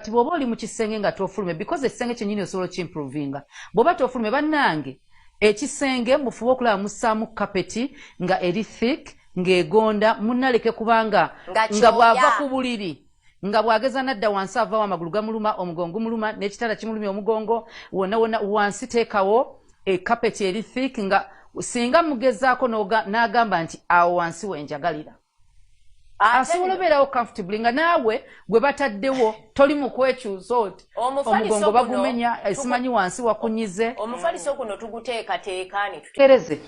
Kati bw'oba oli mu kisenge nga toofulume because ekisenge kyennyini osobola okimprovinga. Bw'oba toofulume bannange ekisenge mufube okulaba mussaamu kapeti nga eri thick ng'egonda munnaleke kubanga nga bw'ava ku buliri nga bw'ageza nadda wansi avaawo amagulu gamuluma omugongo gumuluma n'ekitala kimulumya omugongo wonna wonna wansi teekawo kapeti eri thick nga singa mugezaako n'agamba nti awo wansi wenjagalira. Asobola obeerawo comfortably nga naawe gwe bataddewo toli mu kwekyusa oti omugongo bagumenya simanyi wansi wakunyize. Omufaliso guno tuguteekateeka ne tuteereze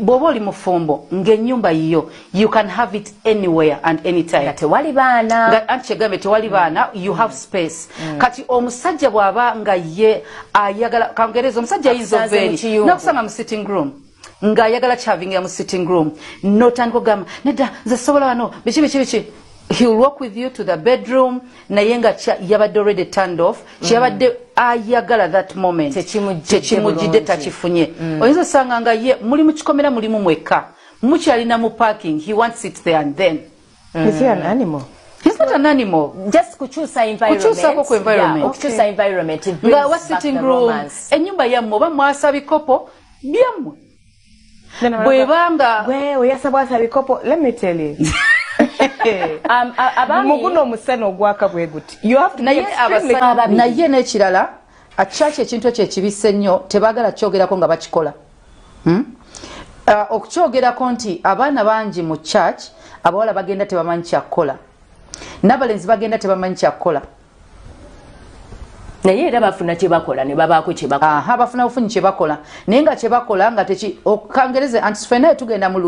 bw'oba oli mufumbo ng'ennyumba yiyo you can have it anywhere and anytime. Tewali baana anti kyegambe tewali baana you have space. Kati omusajja bw'aba nga ye ayagala kangereza omusajja ayinza oveeri nakusanga mu sitting room nga ayagala kyavingira mu sitting room notandika ogamba nedda nze sobola wano biki he'll walk with you to the bedroom naye nga yabadde already turned off kyeyabadde ayagala that moment tekimujjidde takifunye. Oyinza osanga nga ye muli mu kikomera mulimu mwekka mukyalina mu parking he wants it there and then. Is he an animal? He's not an animal. Just kuchusa environment. Kuchusa environment. Kuchusa environment. Nga wa sitting room ennyumba yammwe oba mwasa bikopo byammwe. Bwebanga wewe yasabwasa bikopo, let me tell you. Muguno omusana ogwaka bwe guti. You have to naye n'ekirala church ekintu ekyo ekibisse nnyo tebaagala kyogerako nga bakikola. Okukyogerako nti abaana bangi mu church abawala bagenda tebamanyi kyakukola n'abalenzi bagenda tebamanyi kyakukola. Naye era bafuna kye bakola ne babaako kye bakola. Bafuna bufunyi kye bakola naye nga kye bakola nga okangereze anti ffenna tugenda mu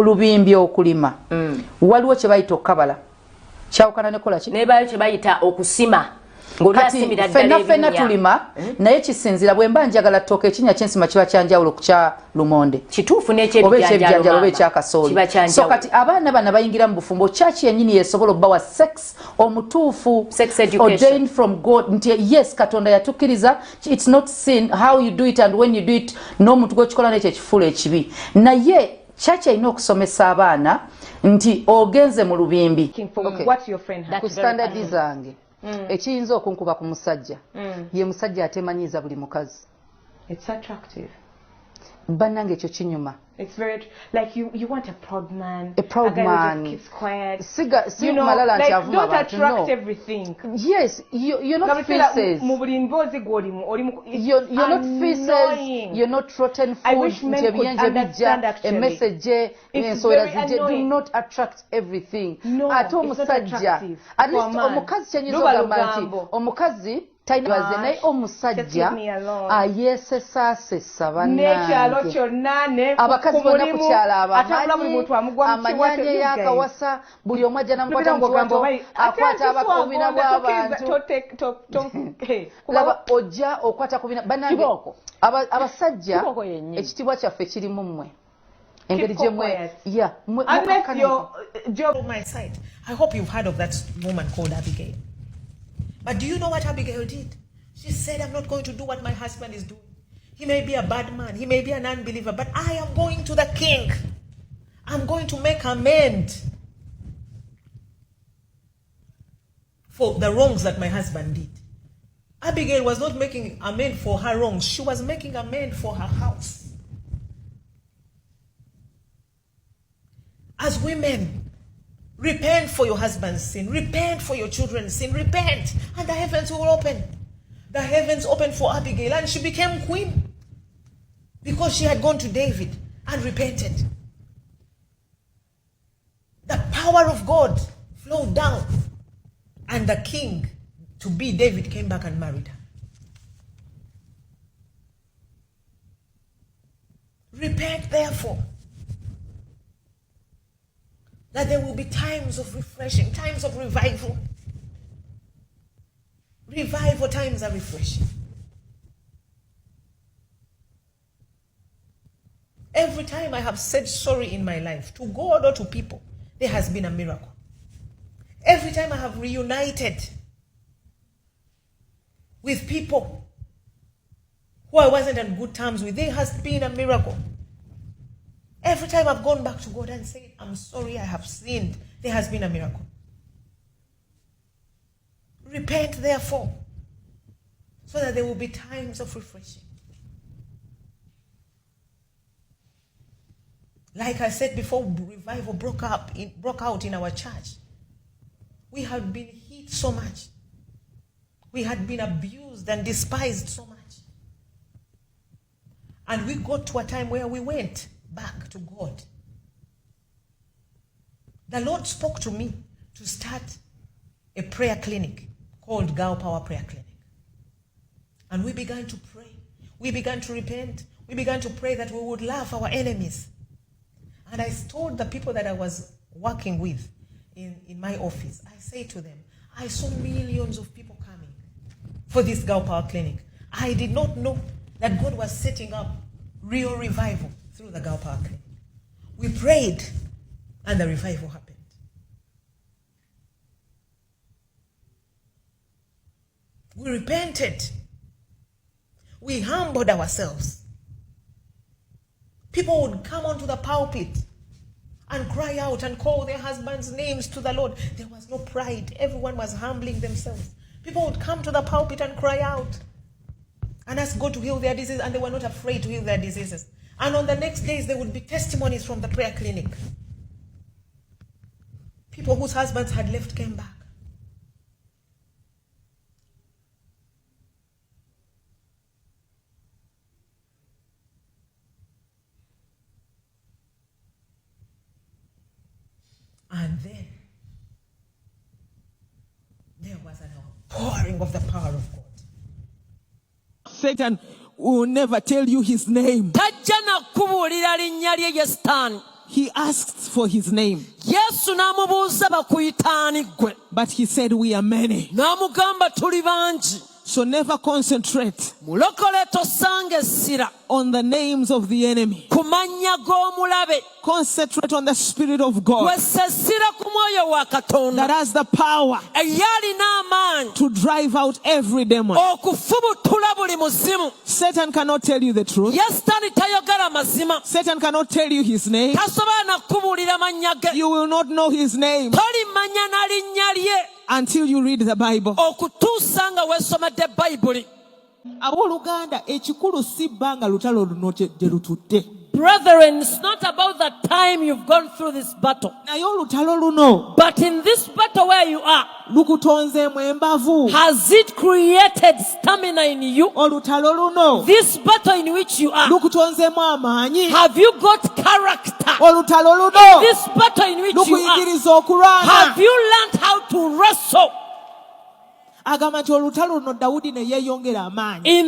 lubimbi okulima waliwo kye bayita okukabala kyawukana nekola ki nebayo kye bayita okusima ng'olyasimira ddala ffenna tulima naye kisinzira bwe mba njagala ttooka ekinnya ky'ensima kiba kyanjawulo ku kya lumonde kituufu n'ekyebijanjalo oba ekyakasooli. So kati abaana bano bayingira mu bufumbo kyaki yennyini yesobola obbawa sex omutuufu ordained from God nti yes Katonda yatukkiriza it's not sin how you do it and when you do it n'omuntu gwekikola n'ekyo ekifuula ekibi naye kyaki alina okusomesa abaana nti ogenze mu lubimbi ku standardi zange ekiyinza okunkuba ku musajja ye musajja atemanyiiza buli mukazi. It's attractive. Bannange ekyo kinyuma. It's very like you want a proud man. A proud man. Who just keeps quiet. You know, like don't attract everything. Yes, you're not faces. You're not faces. You're not rotten food. I wish men could understand actually. A message. Do not attract everything. No, it's not attractive. At least omukazi kyenyizo gamanti. Omukazi tainaze naye omusajja ayeesesaasesa bannange abakazi bonna ku kyala amanyanya y'akawasa buli omu ajja namukwata mukiwato akwata abakubina bw'abantu laba ojja okwata kubina bannange abasajja ekitiibwa kyaffe kiri mu mmwe engeri gye mwe unless your job on my side. I hope you've heard of that woman called Abigail. But do you know what Abigail did? She said, I'm not going to do what my husband is doing. He may be a bad man. He may be an unbeliever. But I am going to the king. I'm going to make amends for the wrongs that my husband did. Abigail was not making amends for her wrongs. She was making amends for her house. As women, repent for your husband's sin. Repent for your children's sin. Repent. And the heavens will open. The heavens opened for Abigail and she became queen. Because she had gone to David and repented. The power of God flowed down. And the king, to be David, came back and married her. Repent, therefore, that there will be times of refreshing, times of revival. Revival times are refreshing. Every time I have said sorry in my life, to God or to people, there has been a miracle. Every time I have reunited with people who I wasn't on good terms with, there has been a miracle. Every time I've gone back to God and said, I'm sorry, I have sinned, there has been a miracle. Repent, therefore, so that there will be times of refreshing. Like I said before, revival broke out in our church. We had been hit so much. We had been abused and despised so much. And we got to a time where we went back to God. The Lord spoke to me to start a prayer clinic called Gao Power Prayer Clinic. And we began to pray. We began to repent. We began to pray that we would love our enemies. And I told the people that I was working with in my office, I say to them, I saw millions of people coming for this Gao Power Clinic. I did not know that God was setting up real revival through the Gao Power Clinic. We prayed and the revival happened. We repented. We humbled ourselves. People would come onto the pulpit and cry out and call their husbands' names to the Lord. There was no pride. Everyone was humbling themselves. People would come to the pulpit and cry out and ask God to heal their diseases, and they were not afraid to heal their diseases. And on the next days, there would be testimonies from the prayer clinic. People whose husbands had left came back. And then there was an outpouring of the power of God. Satan will never tell you his name. He asks for his name. But he said we are many. So never concentrate on the names of the enemy. Concentrate on the Spirit of God that has the power to drive out every demon. Satan cannot tell you the truth. Satan cannot tell you his name. You will not know his name until you read the Bible. Abooluganda ekikulu si bbanga lutalo luno gye lututte. Brethren, it's not about the time you've gone through this battle. But in this battle where you are, has it created stamina in you? This battle in which you are, have you got character? In this battle in which you are, have you learned how to wrestle? In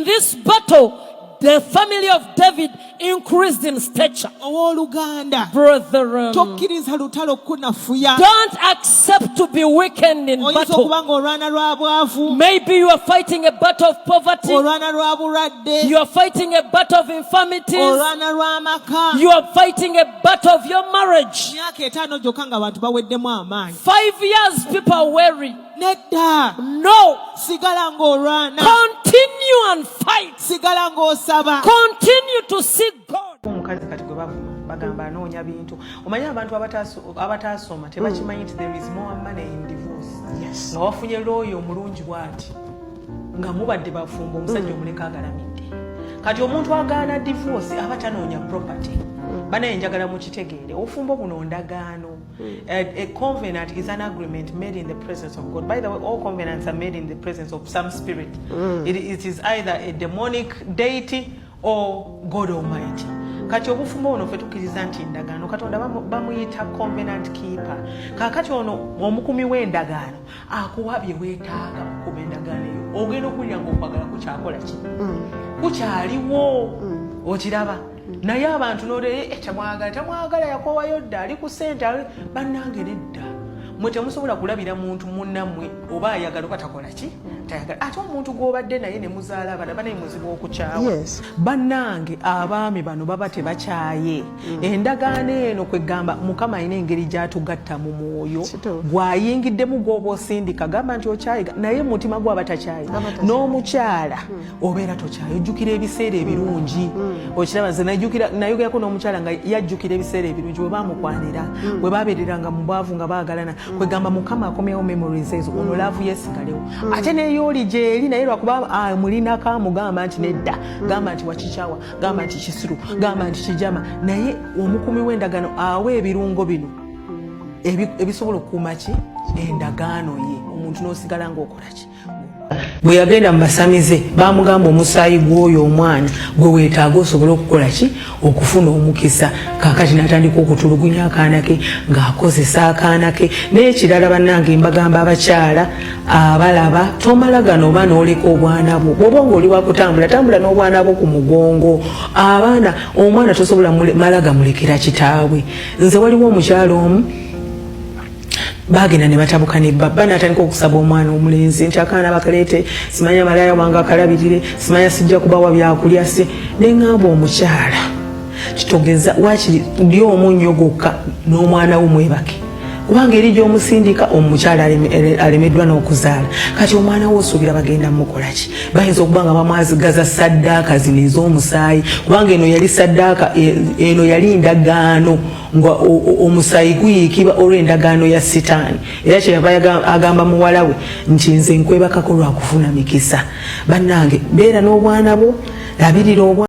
this battle, the family of David increased in stature. Brethren, don't accept to be weakened in battle. Maybe you are fighting a battle of poverty. You are fighting a battle of infirmities. You are fighting a battle of your marriage. 5 years people are weary. No. Continue and fight. Continue to seek God. Bagamba anoonya bintu. Omanyi abantu abataasoma tebakimanyi nti there is more money in divorce. Yes. Nga wafunye lawyer omulungi bw'ati nga mubadde bafumbo omusajja omuleka agalamidde. Kati omuntu agaana divorce aba tanoonya property. Banaye njagala mukitegeere obufumbo buno ndagaano. A covenant is an agreement made in the presence of God. By the way, all covenants are made in the presence of some spirit. It is either a demonic deity or God Almighty. Kati obufumbo ono ffe tukkiriza nti ndagaano Katonda bamuyita covenant keeper. Kakati ono omukumi w'endagaano akuwa bye weetaaga mu kuba endagaano eyo. Ogenda okulya ng'okwagala kukyakola ki? Kukyaliwo. Okiraba? Naye abantu n'olere tamwagala yakoowayo dda ali ku ssente bannange nedda. Mwe temusobola kulabira muntu munnammwe oba ayagala oba takola ki? Tayagala. Ate omuntu gw'obadde naye ne muzaala abaana banaye muzibu okukyawa. Bannange abaami bano baba tebakyaye. Endagaano eno kwegamba Mukama alina engeri gy'atugatta mu mwoyo. Gw'ayingiddemu gw'oba osindika gamba nti okyayiga naye mutima gw'aba takyayiga. N'omukyala obeera tokyaye ojjukira ebiseera ebirungi. Okiraba nze nayogerako n'omukyala nga yajjukira ebiseera ebirungi bwe baamukwanira bwe baabeereranga mu bwavu nga baagalana kwegamba mukama akomyewo memories ezo ono love yesigalewo ate neyooli gyeri naye lwakuba mulinaka mugamba nti nedda gamba nti wakichawa gamba nti kisiru gamba nti kijama naye omukumi w'endagano awa ebirungo bino ebisobola okukuuma ki endagaano ye omuntu n'osigala ng'okola ki bwe yagenda mu basamize bamugamba omusaayi gw'oyo omwana gwe weetaaga osobola okukola ki okufuna omukisa kaakati n'atandika okutulugunya akaana ke ng'akozesa akaana ke n'ekirala bannange mbagamba abakyala abalaba tomala gano oba n'oleka obwana bwo bw'oba ng'oli wakutambula tambula n'obwana bwo ku mugongo abaana omwana tosobola mala gamulekera kitaabwe nze waliwo omukyalo omu bagenda ne batabuka ne baba n'atandika okusaba omwana omulenzi nti akaana bakaleete simanya malaya wange akalabirire simanya sijja kubawa byakulya se neŋŋamba omukyala kitogeza wakiri ndi omunnyo gokka n'omwana wo mwebake kubanga eri gy'omusindika omukyala alemeddwa n'okuzaala kati omwana wo osuubira bagenda mukola ki bayinza okuba nga bamwazigaza saddaaka zino ez'omusaayi kubanga eno yali saddaaka eno yali ndagaano nga omusaayi guyiikibwa olw'endagaano ya sitaani era kyeyava agamba muwala we nti nze nkwebakako lwakufuna mikisa bannange beera n'obwana bwo labirira obwana